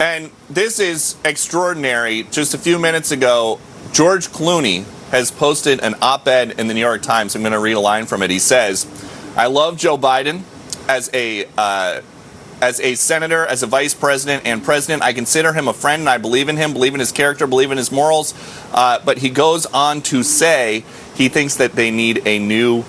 And this is extraordinary. Just a few minutes ago, George Clooney has posted an op-ed in the New York Times. I'm going to read a line from it. He says, "I love Joe Biden as a senator, as a vice president and president. I consider him a friend, and I believe in him, believe in his character, believe in his morals." But he goes on to say he thinks that they need a new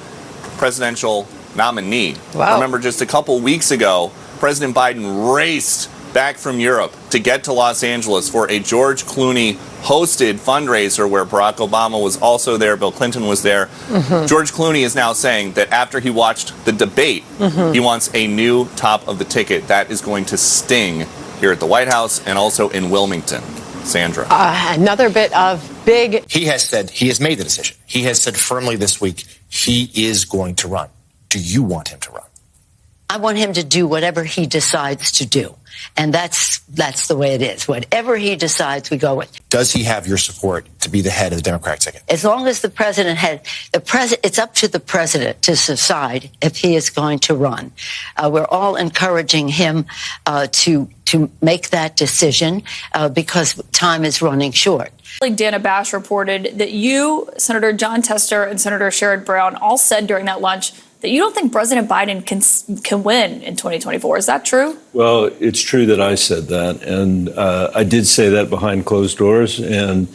presidential nominee. Wow. Remember, just a couple weeks ago, President Biden raced back from Europe to get to Los Angeles for a George Clooney hosted fundraiser where Barack Obama was also there, Bill Clinton was there. George Clooney is now saying that after he watched the debate, he wants a new top of the ticket. That is going to sting here at the White House and also in Wilmington. Sandra. Another bit of big. He has said he has made the decision. He has said firmly this week he is going to run. Do you want him to run? I want him to do whatever he decides to do. And that's the way it is. Whatever he decides, we go with. Does he have your support to be the head of the Democratic ticket? As long as the president it's up to the president to decide if he is going to run. We're all encouraging him to make that decision because time is running short. Dana Bash reported that you, Senator John Tester, and Senator Sherrod Brown all said during that lunch that you don't think President Biden can win in 2024. Is that true? Well, it's true that I said that. And I did say that behind closed doors. And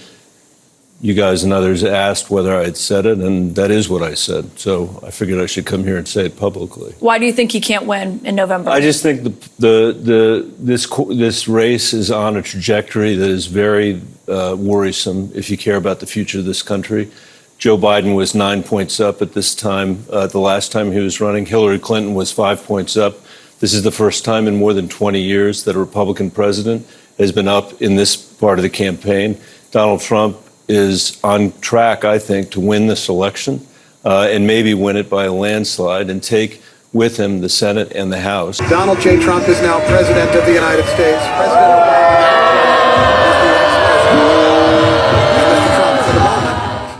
you guys and others asked whether I had said it. And that is what I said. So I figured I should come here and say it publicly. Why do you think he can't win in November? I just think this race is on a trajectory that is very worrisome if you care about the future of this country. Joe Biden was 9 points up at this time. The last time he was running, Hillary Clinton was 5 points up. This is the first time in more than 20 years that a Republican president has been up in this part of the campaign. Donald Trump is on track, I think, to win this election and maybe win it by a landslide and take with him the Senate and the House. Donald J. Trump is now president of the United States. President Obama.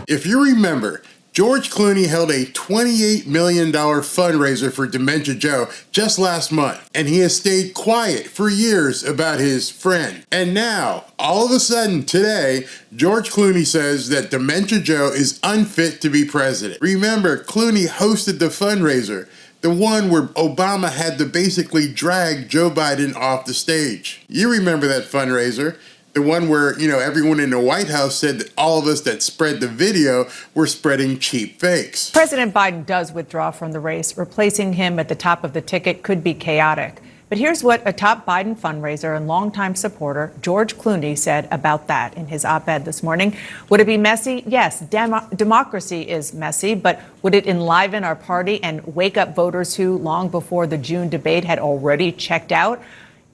If you remember, George Clooney held a $28 million fundraiser for Dementia Joe just last month, and he has stayed quiet for years about his friend. And now, all of a sudden, today, George Clooney says that Dementia Joe is unfit to be president. Remember, Clooney hosted the fundraiser, the one where Obama had to basically drag Joe Biden off the stage. You remember that fundraiser? The one where, everyone in the White House said that all of us that spread the video were spreading cheap fakes. President Biden does withdraw from the race. Replacing him at the top of the ticket could be chaotic. But here's what a top Biden fundraiser and longtime supporter, George Clooney, said about that in his op-ed this morning. Would it be messy? Yes, democracy is messy, but would it enliven our party and wake up voters who, long before the June debate, had already checked out?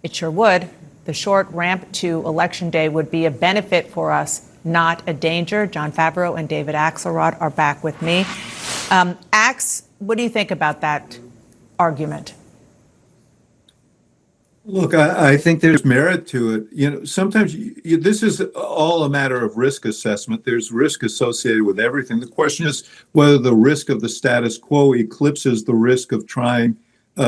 It sure would. The short ramp to Election Day would be a benefit for us, not a danger. John Favreau and David Axelrod are back with me. Ax, what do you think about that argument? Look, I think there's merit to it. Sometimes this is all a matter of risk assessment. There's risk associated with everything. The question is whether the risk of the status quo eclipses the risk of trying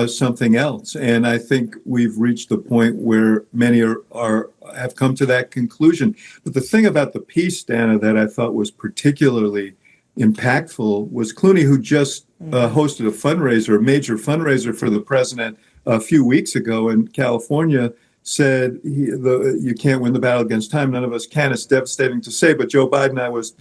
something else. And I think we've reached the point where many have come to that conclusion. But the thing about the piece, Dana, that I thought was particularly impactful was Clooney, who just hosted a major fundraiser for the president a few weeks ago in California, said you can't win the battle against time. None of us can. It's devastating to say, but Joe Biden I was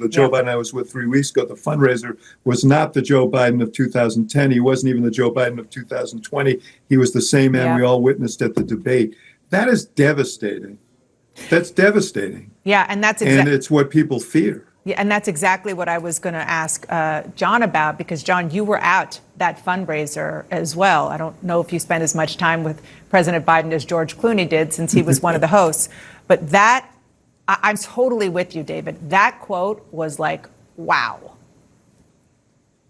with 3 weeks ago. The fundraiser was not the Joe Biden of 2010. He wasn't even the Joe Biden of 2020. He was the same man we all witnessed at the debate. That is devastating. That's devastating. Yeah, and and it's what people fear. Yeah, and that's exactly what I was going to ask John about, because, John, you were at that fundraiser as well. I don't know if you spent as much time with President Biden as George Clooney did, since he was one of the hosts. But I'm totally with you, David. That quote was like, wow.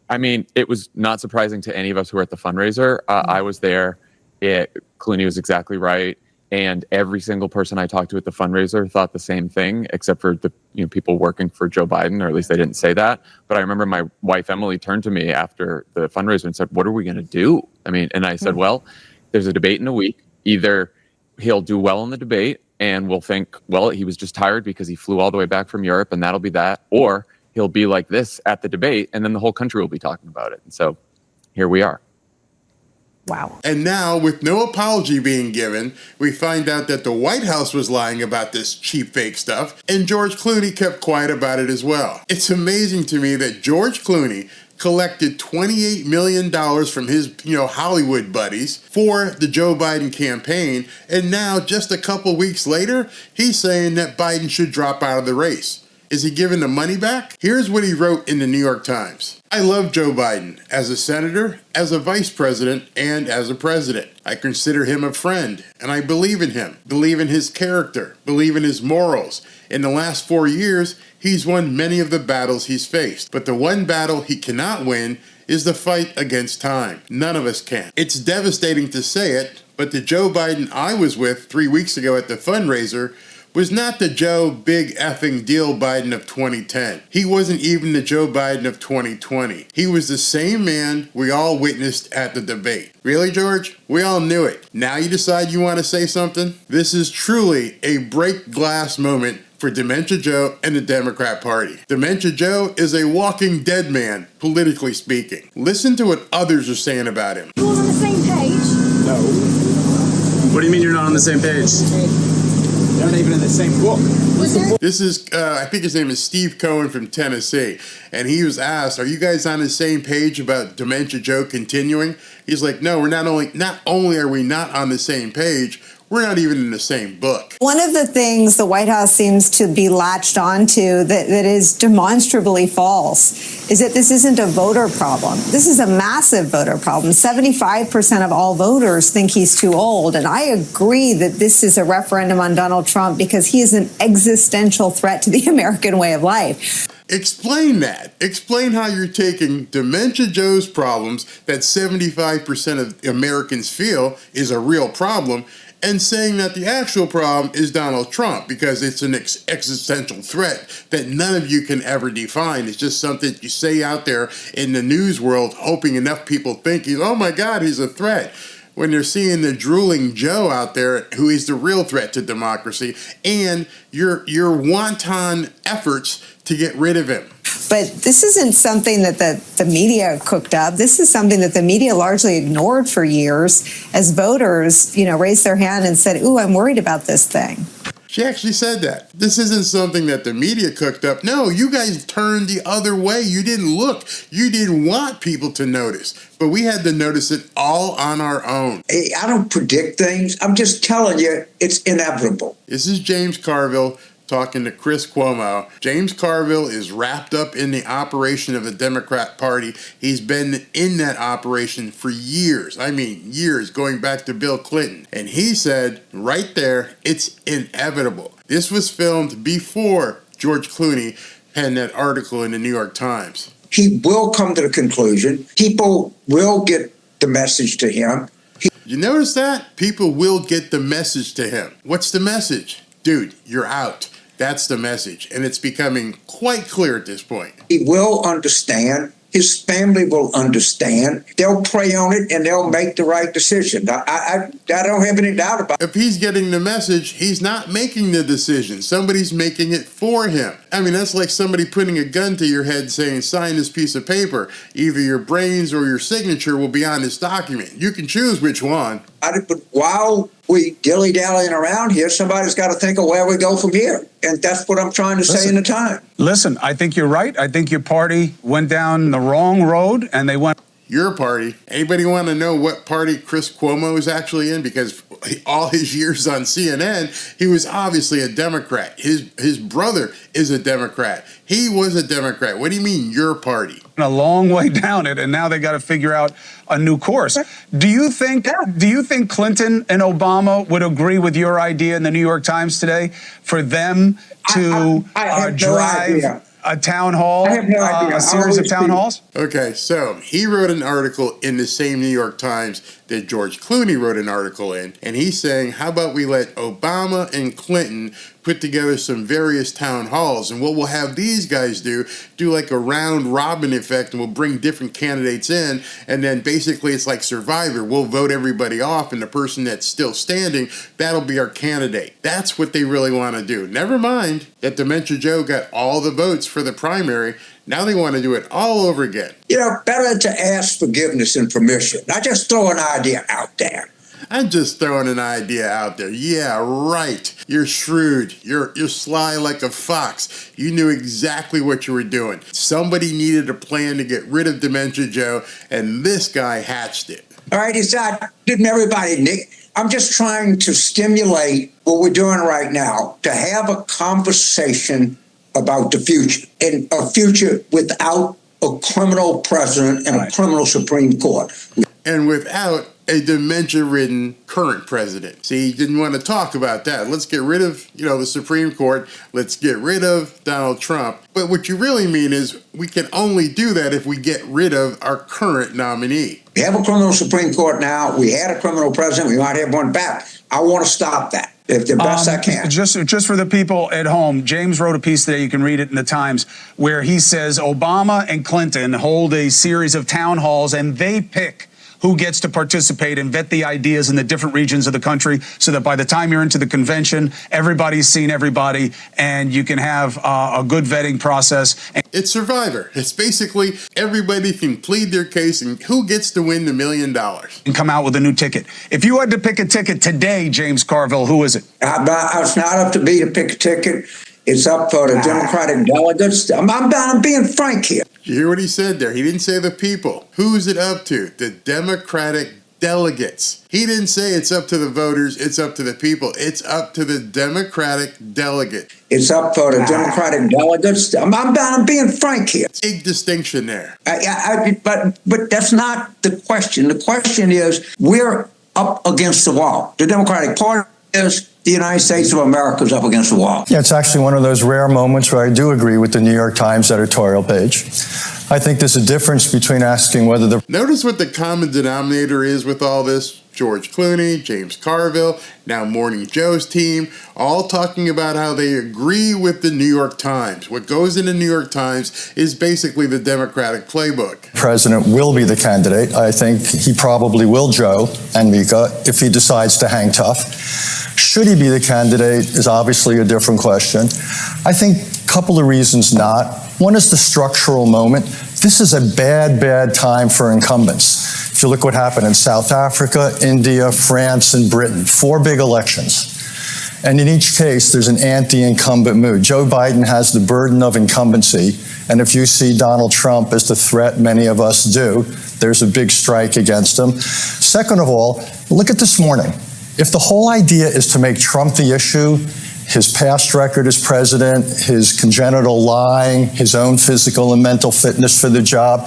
I mean, it was not surprising to any of us who were at the fundraiser. I was there. Clooney was exactly right. And every single person I talked to at the fundraiser thought the same thing, except for the people working for Joe Biden, or at least they didn't say that. But I remember my wife, Emily, turned to me after the fundraiser and said, "What are we going to do?" And I said, well, there's a debate in a week. Either he'll do well in the debate and we'll think, well, he was just tired because he flew all the way back from Europe, and that'll be that. Or he'll be like this at the debate, and then the whole country will be talking about it. And so here we are. Wow. And now, with no apology being given, we find out that the White House was lying about this cheap fake stuff, and George Clooney kept quiet about it as well. It's amazing to me that George Clooney collected $28 million from his, Hollywood buddies for the Joe Biden campaign, and now, just a couple weeks later, he's saying that Biden should drop out of the race. Is he giving the money back? Here's what he wrote in the New York Times. I love Joe Biden as a senator, as a vice president, and as a president. I consider him a friend, and I believe in him, believe in his character, believe in his morals. In the last 4 years, he's won many of the battles he's faced. But the one battle he cannot win is the fight against time. None of us can. It's devastating to say it, but the Joe Biden I was with 3 weeks ago at the fundraiser was not the Joe big effing deal Biden of 2010. He wasn't even the Joe Biden of 2020. He was the same man we all witnessed at the debate. Really, George? We all knew it. Now you decide you want to say something? This is truly a break glass moment for Dementia Joe and the Democrat Party. Dementia Joe is a walking dead man, politically speaking. Listen to what others are saying about him. You all on the same page? No. What do you mean you're not on the same page? They're not even in the same book. This is, I think his name is Steve Cohen from Tennessee, and he was asked, are you guys on the same page about Dementia Joe continuing? He's like, no, we're not only are we not on the same page, we're not even in the same book. One of the things the White House seems to be latched onto that is demonstrably false is that this isn't a voter problem. This is a massive voter problem. 75% of all voters think he's too old. And I agree that this is a referendum on Donald Trump because he is an existential threat to the American way of life. Explain that. Explain how you're taking Dementia Joe's problems that 75% of Americans feel is a real problem and saying that the actual problem is Donald Trump because it's an existential threat that none of you can ever define. It's just something you say out there in the news world, hoping enough people think, oh my God, he's a threat. When they're seeing the drooling Joe out there, who is the real threat to democracy, and your wanton efforts to get rid of him. But this isn't something that the media cooked up. This is something that the media largely ignored for years as voters, raised their hand and said, ooh, I'm worried about this thing. She actually said that. This isn't something that the media cooked up. No, you guys turned the other way. You didn't look. You didn't want people to notice. But we had to notice it all on our own. Hey, I don't predict things. I'm just telling you, it's inevitable. This is James Carville talking to Chris Cuomo. James Carville is wrapped up in the operation of the Democrat Party. He's been in that operation for years. I mean, years, going back to Bill Clinton. And he said, right there, it's inevitable. This was filmed before George Clooney penned that article in the New York Times. He will come to the conclusion. People will get the message to him. You notice that? People will get the message to him. What's the message? Dude, you're out. That's the message. And it's becoming quite clear at this point. He will understand. His family will understand. They'll pray on it and they'll make the right decision. I don't have any doubt about it. If he's getting the message, he's not making the decision. Somebody's making it for him. I mean, that's like somebody putting a gun to your head saying, sign this piece of paper. Either your brains or your signature will be on this document. You can choose which one. But while we dilly-dallying around here, somebody's got to think of where we go from here. And that's what I'm trying to say in the time. Listen, I think you're right. I think your party went down the wrong road and they went. Your party. Anybody want to know what party Chris Cuomo is actually in? Because all his years on CNN, he was obviously a Democrat. His brother is a Democrat. He was a Democrat. What do you mean, your party? A long way down it, and now they got to figure out a new course. Do you think Clinton and Obama would agree with your idea in the New York Times today for them to I have drive? No idea. a town hall, I have no idea. a series of town halls? Okay, so he wrote an article in the same New York Times that George Clooney wrote an article in, and he's saying, how about we let Obama and Clinton put together some various town halls, and what we'll have these guys do like a round robin effect, and we'll bring different candidates in, and then basically it's like Survivor. We'll vote everybody off, and the person that's still standing, that'll be our candidate. That's what they really want to do. Never mind that Dementia Joe got all the votes for the primary. Now they want to do it all over again. You know, better to ask forgiveness and permission. I just throw an idea out there. I'm just throwing an idea out there. Yeah, right. You're shrewd. You're sly like a fox. You knew exactly what you were doing. Somebody needed a plan to get rid of Dementia Joe, and this guy hatched it. All right, it's not, didn't everybody, Nick? I'm just trying to stimulate what we're doing right now, to have a conversation about the future, and a future without a criminal president and a criminal Supreme Court. And without a dementia-ridden current president. See, he didn't want to talk about that. Let's get rid of, the Supreme Court. Let's get rid of Donald Trump. But what you really mean is we can only do that if we get rid of our current nominee. We have a criminal Supreme Court now. We had a criminal president. We might have one back. I want to stop that. If the best I can. Just for the people at home, James wrote a piece today, you can read it in the Times, where he says Obama and Clinton hold a series of town halls and they pick who gets to participate and vet the ideas in the different regions of the country, so that by the time you're into the convention, everybody's seen everybody and you can have a good vetting process. It's Survivor. It's basically everybody can plead their case and who gets to win the $1 million. And come out with a new ticket. If you had to pick a ticket today, James Carville, who is it? It's not up to me to pick a ticket. It's up for the Democratic delegates. I'm being frank here. You hear what he said there? He didn't say the people. Who's it up to? The Democratic delegates. He didn't say it's up to the voters, it's up to the people. It's up to the Democratic delegate. It's up for the Democratic delegates. I'm being frank here. Big distinction there. But that's not the question. The question is, we're up against the wall. The Democratic Party is. The United States of America is up against the wall. Yeah, it's actually one of those rare moments where I do agree with the New York Times editorial page. I think there's a difference between asking whether the... Notice what the common denominator is with all this. George Clooney, James Carville, now Morning Joe's team, all talking about how they agree with the New York Times. What goes in the New York Times is basically the Democratic playbook. President will be the candidate. I think he probably will, Joe and Mika, if he decides to hang tough. Should he be the candidate is obviously a different question. I think a couple of reasons not. One is the structural moment. This is a bad time for incumbents. If you look what happened in South Africa, India, France, and Britain, 4 big elections. And in each case, there's an anti-incumbent mood. Joe Biden has the burden of incumbency. And if you see Donald Trump as the threat many of us do, there's a big strike against him. Second of all, look at this morning. If the whole idea is to make Trump the issue, his past record as president, his congenital lying, his own physical and mental fitness for the job,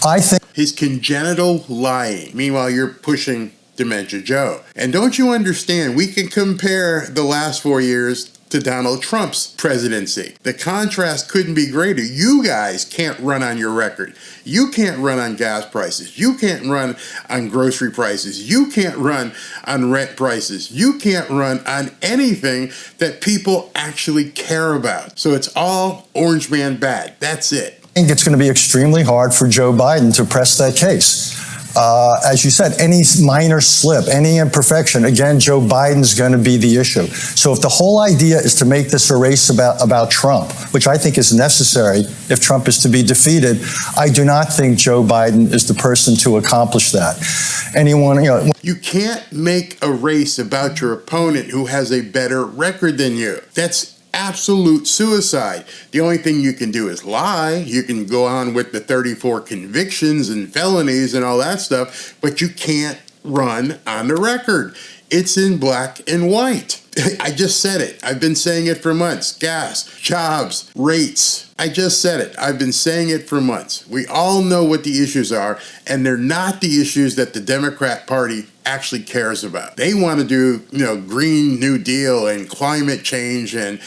I think... His congenital lying. Meanwhile, you're pushing Dementia Joe. And don't you understand, we can compare the last 4 years to Donald Trump's presidency. The contrast couldn't be greater. You guys can't run on your record. You can't run on gas prices. You can't run on grocery prices. You can't run on rent prices. You can't run on anything that people actually care about. So it's all Orange Man bad. That's it. I think it's going to be extremely hard for Joe Biden to press that case. As you said, any minor slip, any imperfection, again, Joe Biden's going to be the issue. So if the whole idea is to make this a race about Trump, which I think is necessary if Trump is to be defeated, I do not think Joe Biden is the person to accomplish that. You can't make a race about your opponent who has a better record than you. That's absolute suicide. The only thing you can do is lie. You can go on with the 34 convictions and felonies and all that stuff, but you can't run on the record. It's in black and white. I just said it. I've been saying it for months. Gas, jobs, rates. I just said it. I've been saying it for months. We all know what the issues are, and they're not the issues that the Democrat Party actually cares about. They want to do, Green New Deal and climate change and,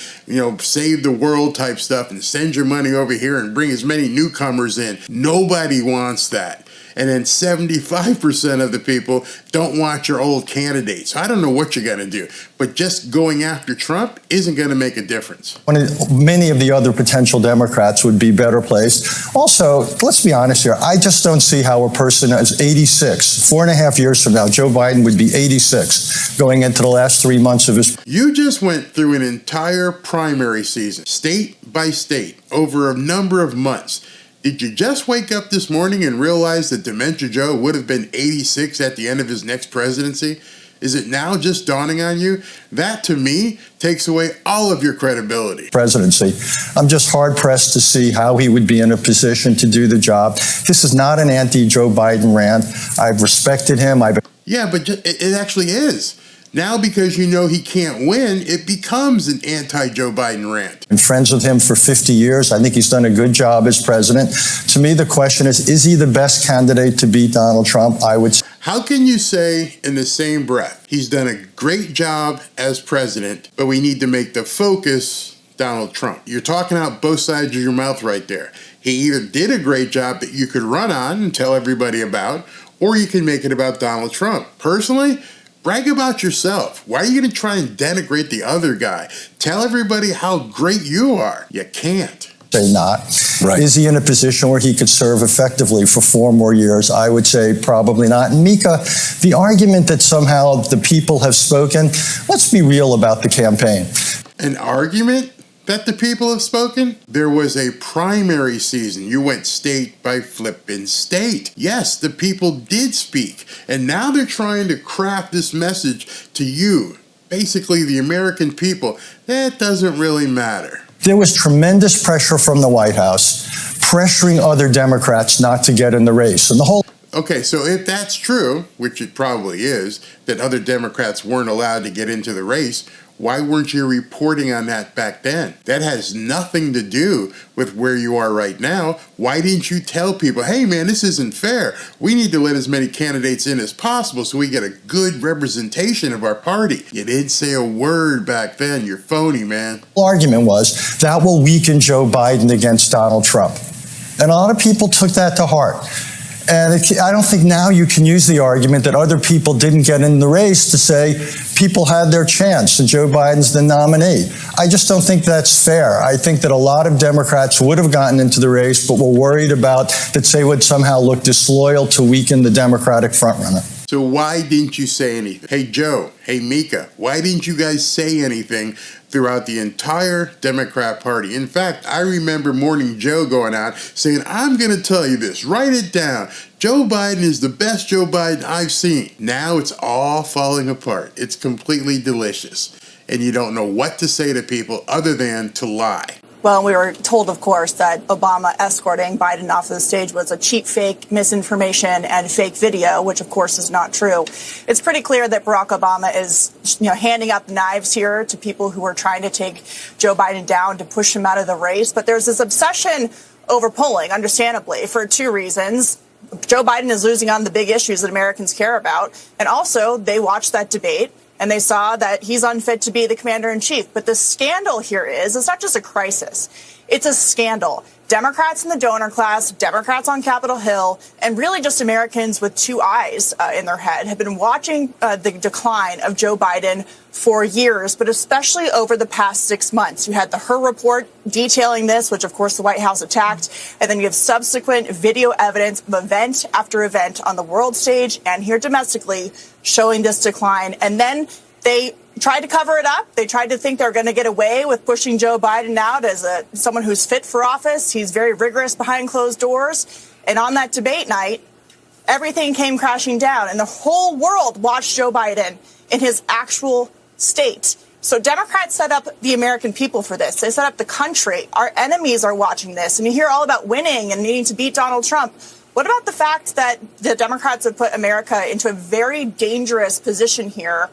save the world type stuff and send your money over here and bring as many newcomers in. Nobody wants that. And then 75% of the people don't want your old candidates. I don't know what you're going to do, but just going after Trump isn't going to make a difference. Many of the other potential Democrats would be better placed. Also, let's be honest here. I just don't see how a person is 86, 4.5 years from now, Joe Biden would be 86 going into the last 3 months of his. You just went through an entire primary season, state by state, over a number of months. Did you just wake up this morning and realize that Dementia Joe would have been 86 at the end of his next presidency? Is it now just dawning on you? That, to me, takes away all of your credibility. Presidency. I'm just hard-pressed to see how he would be in a position to do the job. This is not an anti-Joe Biden rant. I've respected him. Yeah, but it actually is. Now, because you know he can't win, it becomes an anti-Joe Biden rant. Been friends with him for 50 years. I think he's done a good job as president. To me, the question is he the best candidate to beat Donald Trump? I would say. How can you say in the same breath, he's done a great job as president, but we need to make the focus Donald Trump? You're talking out both sides of your mouth right there. He either did a great job that you could run on and tell everybody about, or you can make it about Donald Trump. Personally, brag about yourself. Why are you going to try and denigrate the other guy? Tell everybody how great you are. You can't. Say not. Right. Is he in a position where he could serve effectively for 4 more years? I would say probably not. And Mika, the argument that somehow the people have spoken, let's be real about the campaign. An argument that the people have spoken? There was a primary season. You went state by flipping state. Yes, the people did speak. And now they're trying to craft this message to you, basically the American people. That doesn't really matter. There was tremendous pressure from the White House, pressuring other Democrats not to get in the race. And the whole. Okay, so if that's true, which it probably is, that other Democrats weren't allowed to get into the race, why weren't you reporting on that back then? That has nothing to do with where you are right now. Why didn't you tell people, hey man, this isn't fair. We need to let as many candidates in as possible so we get a good representation of our party. You didn't say a word back then. You're phony, man. The argument was that will weaken Joe Biden against Donald Trump. And a lot of people took that to heart. And I don't think now you can use the argument that other people didn't get in the race to say people had their chance and Joe Biden's the nominee. I just don't think that's fair. I think that a lot of Democrats would have gotten into the race, but were worried about that they would somehow look disloyal to weaken the Democratic frontrunner. So why didn't you say anything? Hey, Joe, hey, Mika, why didn't you guys say anything throughout the entire Democrat Party? In fact, I remember Morning Joe going out saying, I'm going to tell you this, write it down. Joe Biden is the best Joe Biden I've seen. Now it's all falling apart. It's completely delicious. And you don't know what to say to people other than to lie. Well, we were told, of course, that Obama escorting Biden off the stage was a cheap fake, misinformation, and fake video, which, of course, is not true. It's pretty clear that Barack Obama is, handing out knives here to people who are trying to take Joe Biden down to push him out of the race. But there's this obsession over polling, understandably, for 2 reasons. Joe Biden is losing on the big issues that Americans care about. And also, they watched that debate and they saw that he's unfit to be the commander in chief. But the scandal here is, it's not just a crisis. It's a scandal. Democrats in the donor class, Democrats on Capitol Hill, and really just Americans with 2 eyes in their head have been watching the decline of Joe Biden for years, but especially over the past 6 months. You had the Her report detailing this, which of course the White House attacked, and then you have subsequent video evidence of event after event on the world stage and here domestically showing this decline. And then they tried to cover it up. They tried to think they're going to get away with pushing Joe Biden out as someone who's fit for office. He's very rigorous behind closed doors. And on that debate night, everything came crashing down and the whole world watched Joe Biden in his actual state. So Democrats set up the American people for this. They set up the country. Our enemies are watching this. And you hear all about winning and needing to beat Donald Trump. What about the fact that the Democrats have put America into a very dangerous position here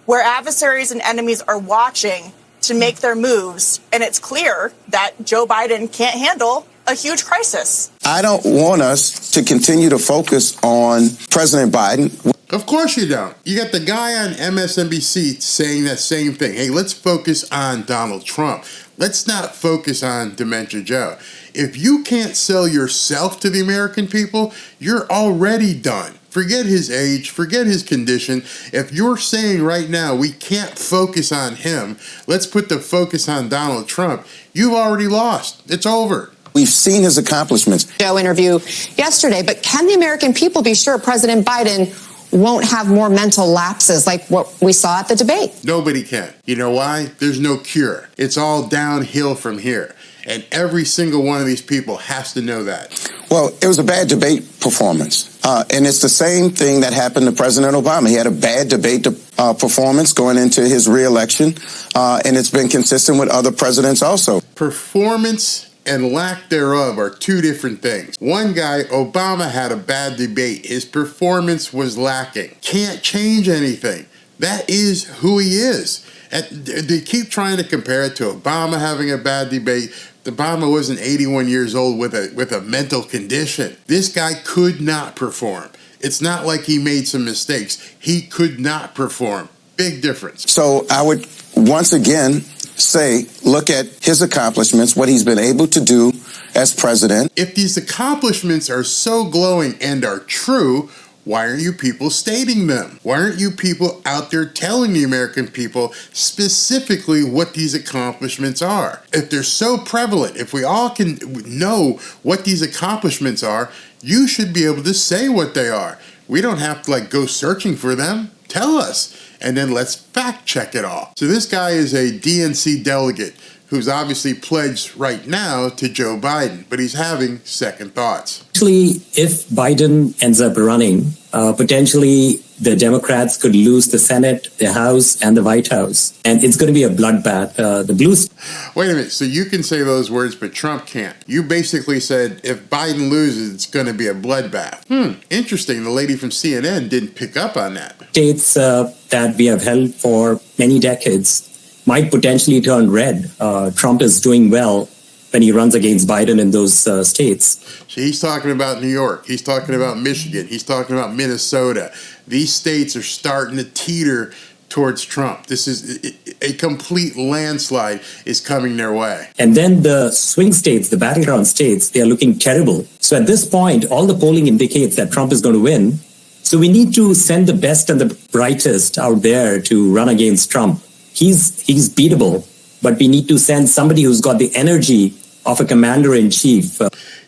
where adversaries and enemies are watching to make their moves, and it's clear that Joe Biden can't handle a huge crisis. I don't want us to continue to focus on President Biden. Of course you don't. You got the guy on MSNBC saying that same thing. Hey, let's focus on Donald Trump. Let's not focus on Dementia Joe. If you can't sell yourself to the American people, you're already done. Forget his age, forget his condition. If you're saying right now we can't focus on him, let's put the focus on Donald Trump, you've already lost. It's over. We've seen his accomplishments. Joe interview yesterday, but can the American people be sure President Biden won't have more mental lapses like what we saw at the debate? Nobody can. You know why? There's no cure. It's all downhill from here. And every single one of these people has to know that. Well, it was a bad debate performance. And it's the same thing that happened to President Obama. He had a bad debate performance going into his reelection. And it's been consistent with other presidents also. Performance and lack thereof are two different things. One guy, Obama, had a bad debate. His performance was lacking. Can't change anything. That is who he is. And they keep trying to compare it to Obama having a bad debate. Obama wasn't 81 years old with a mental condition. This guy could not perform. It's not like he made some mistakes. He could not perform. Big difference. So I would once again say, look at his accomplishments, what he's been able to do as president. If these accomplishments are so glowing and are true, why aren't you people stating them? Why aren't you people out there telling the American people specifically what these accomplishments are? If they're so prevalent, if we all can know what these accomplishments are, you should be able to say what they are. We don't have to go searching for them. Tell us. And then let's fact check it all. So this guy is a DNC delegate who's obviously pledged right now to Joe Biden, but he's having second thoughts. Actually, if Biden ends up running, potentially the Democrats could lose the Senate, the House, and the White House. And it's going to be a bloodbath. The Blues. Wait a minute. So you can say those words, but Trump can't. You basically said if Biden loses, it's going to be a bloodbath. Interesting. The lady from CNN didn't pick up on that. States that we have held for many decades might potentially turn red. Trump is doing well when he runs against Biden in those states. So he's talking about New York. He's talking about Michigan. He's talking about Minnesota. These states are starting to teeter towards Trump. This is a complete landslide is coming their way. And then the swing states, the battleground states, they are looking terrible. So at this point, all the polling indicates that Trump is going to win. So we need to send the best and the brightest out there to run against Trump. He's beatable, but we need to send somebody who's got the energy of a commander-in-chief.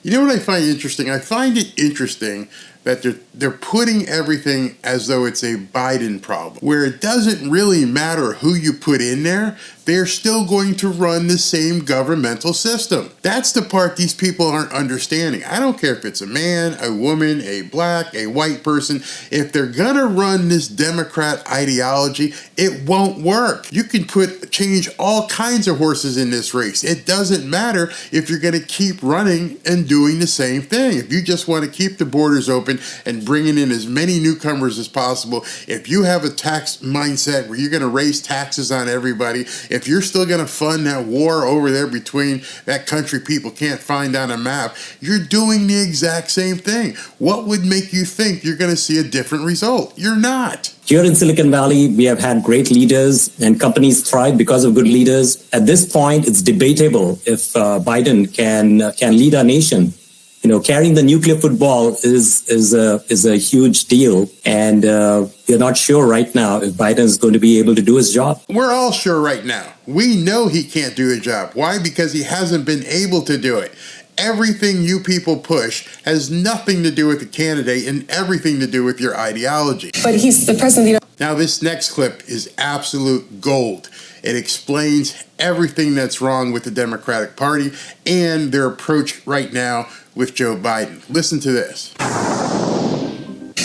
You know what I find interesting? I find it interesting that they're putting everything as though it's a Biden problem, where it doesn't really matter who you put in there. They're still going to run the same governmental system. That's the part these people aren't understanding. I don't care if it's a man, a woman, a black, a white person. If they're going to run this Democrat ideology, it won't work. You can change all kinds of horses in this race. It doesn't matter if you're going to keep running and doing the same thing. If you just want to keep the borders open and bringing in as many newcomers as possible, if you have a tax mindset where you're going to raise taxes on everybody, if you're still going to fund that war over there between that country people can't find on a map, you're doing the exact same thing. What would make you think you're going to see a different result? You're not. Here in Silicon Valley, we have had great leaders and companies thrive because of good leaders. At this point, it's debatable if Biden can lead our nation. You know, carrying the nuclear football is a huge deal, and we're not sure right now if Biden is going to be able to do his job. We're all sure right now. We know he can't do the job. Why? Because he hasn't been able to do it. Everything you people push has nothing to do with the candidate and everything to do with your ideology. But he's the president. Now, this next clip is absolute gold. It explains everything that's wrong with the Democratic Party and their approach right now with Joe Biden. Listen to this.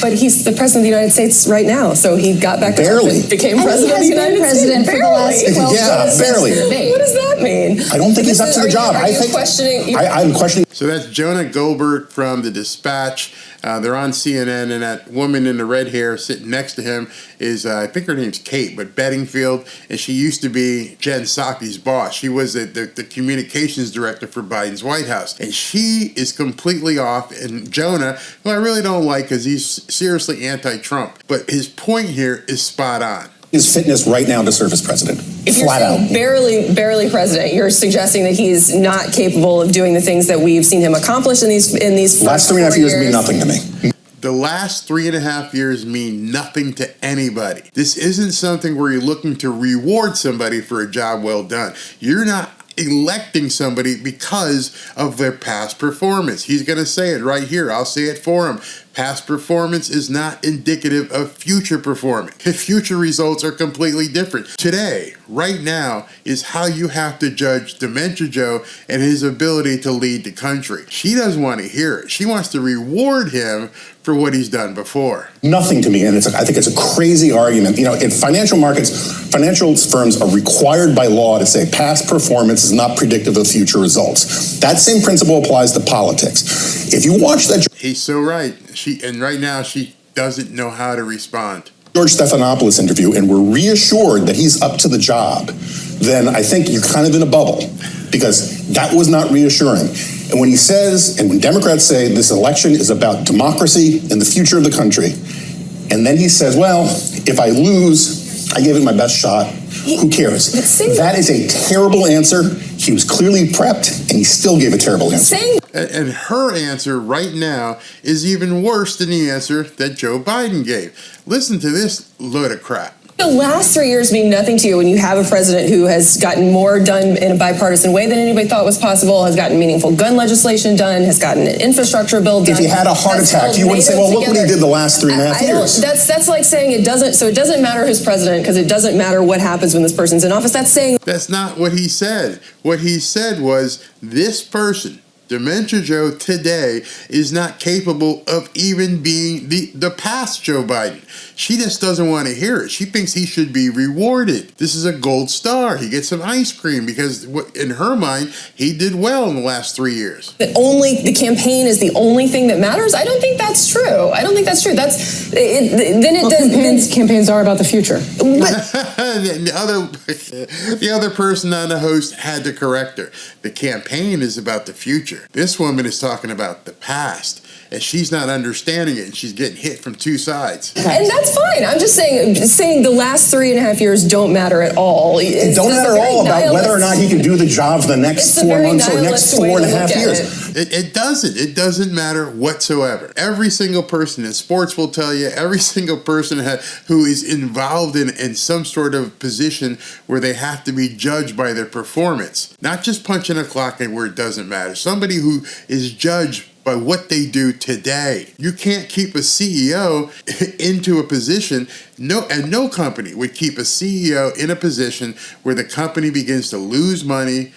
But he's the president of the United States right now, so he got back barely to became president of the United States. For the last 12 days. Barely. What does that mean? I don't think he's up to the job. I'm questioning. I'm questioning. So that's Jonah Goldberg from the Dispatch. They're on CNN, and that woman in the red hair sitting next to him is, I think her name's Kate, but Bedingfield, and she used to be Jen Psaki's boss. She was the communications director for Biden's White House, and she is completely off. And Jonah, who I really don't like because he's seriously anti-Trump, but his point here is spot on. His fitness right now to serve as president. If you're saying barely president, you're suggesting that he's not capable of doing the things that we've seen him accomplish in these last 3.5 years mean nothing to me. The last 3.5 years mean nothing to anybody. This isn't something where you're looking to reward somebody for a job well done. You're not electing somebody because of their past performance. He's going to say it right here. I'll say it for him. Past performance is not indicative of future performance. Future results are completely different. Today, right now, is how you have to judge Dementia Joe and his ability to lead the country. She doesn't want to hear it. She wants to reward him for what he's done before. Nothing to me, and I think it's a crazy argument. You know, in financial markets, financial firms are required by law to say past performance is not predictive of future results. That same principle applies to politics. If you watch that... He's so right. And right now she doesn't know how to respond. George Stephanopoulos interview, and we're reassured that he's up to the job, then I think you're kind of in a bubble, because that was not reassuring. And when he says, and when Democrats say this election is about democracy and the future of the country, and then he says, well, if I lose, I gave it my best shot. Who cares? That is a terrible answer. He was clearly prepped, and he still gave a terrible answer. And her answer right now is even worse than the answer that Joe Biden gave. Listen to this load of crap. The last 3 years mean nothing to you when you have a president who has gotten more done in a bipartisan way than anybody thought was possible, has gotten meaningful gun legislation done, has gotten an infrastructure bill done. If he had a heart attack, you wouldn't say, well, look what he did the last 3.5 years. That's like saying it doesn't matter who's president because it doesn't matter what happens when this person's in office. That's not what he said. What he said was this person, Dementia Joe today, is not capable of even being the past Joe Biden. She just doesn't want to hear it. She thinks he should be rewarded. This is a gold star. He gets some ice cream because in her mind, he did well in the last 3 years. That only the campaign is the only thing that matters? I don't think that's true. Campaigns are about the future. The other person on the host had to correct her. The campaign is about the future. This woman is talking about the past, and she's not understanding it, and she's getting hit from two sides. And that's fine. I'm just saying the last 3.5 years don't matter at all. It don't matter at all about whether or not he can do the job for the next 4 months or next 4.5 years. It doesn't. It doesn't matter whatsoever. Every single person in sports will tell you, every single person who is involved in some sort of position where they have to be judged by their performance, not just punching a clock in where it doesn't matter. Somebody who is judged by what they do today. You can't keep a CEO into a position, no company would keep a CEO in a position where the company begins to lose money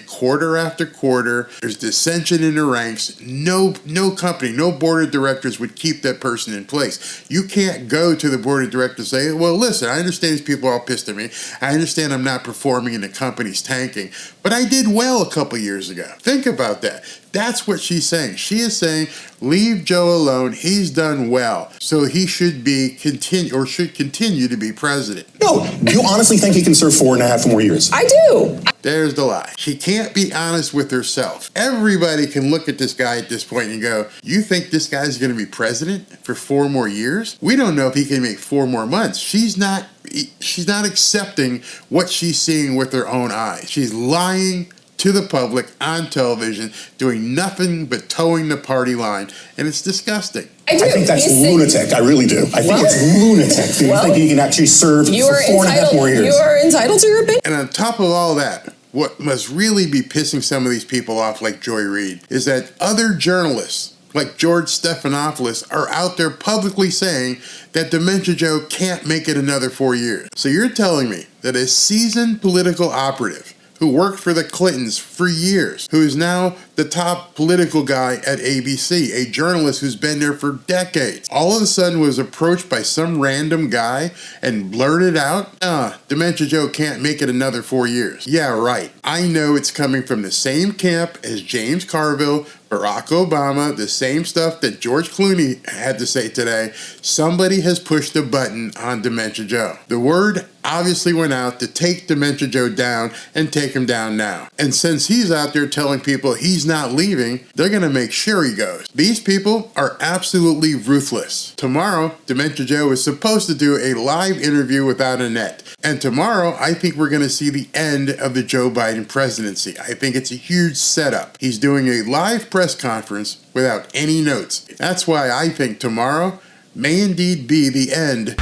quarter after quarter. There's dissension in the ranks. No company, no board of directors would keep that person in place. You can't go to the board of directors and say, well, listen, I understand these people are all pissed at me. I understand I'm not performing and the company's tanking, but I did well a couple years ago. Think about that. That's what she's saying. She is saying, leave Joe alone. He's done well. So he should continue to be president. No, do you honestly think he can serve 4.5 more years? I do. There's the lie. She can't be honest with herself. Everybody can look at this guy at this point and go, you think this guy's going to be president for 4 more years? We don't know if he can make 4 more months. She's not accepting what she's seeing with her own eyes. She's lying to the public on television, doing nothing but towing the party line, and it's disgusting. I think that's lunatic. I really do. I think it's lunatic. Do you think he can actually serve for 4.5 more years? You are entitled to your opinion. And on top of all that, what must really be pissing some of these people off, like Joy Reid, is that other journalists like George Stephanopoulos are out there publicly saying that Dementia Joe can't make it another 4 years. So you're telling me that a seasoned political operative who worked for the Clintons for years, who is now the top political guy at ABC, a journalist who's been there for decades, all of a sudden was approached by some random guy and blurted out, Dementia Joe can't make it another 4 years. Yeah, right. I know it's coming from the same camp as James Carville, Barack Obama, the same stuff that George Clooney had to say today, somebody has pushed a button on Dementia Joe. The word obviously went out to take Dementia Joe down and take him down now. And since he's out there telling people he's not leaving, they're going to make sure he goes. These people are absolutely ruthless. Tomorrow, Dementia Joe is supposed to do a live interview without Annette. And tomorrow, I think we're going to see the end of the Joe Biden presidency. I think it's a huge setup. He's doing a live press conference without any notes. That's why I think tomorrow may indeed be the end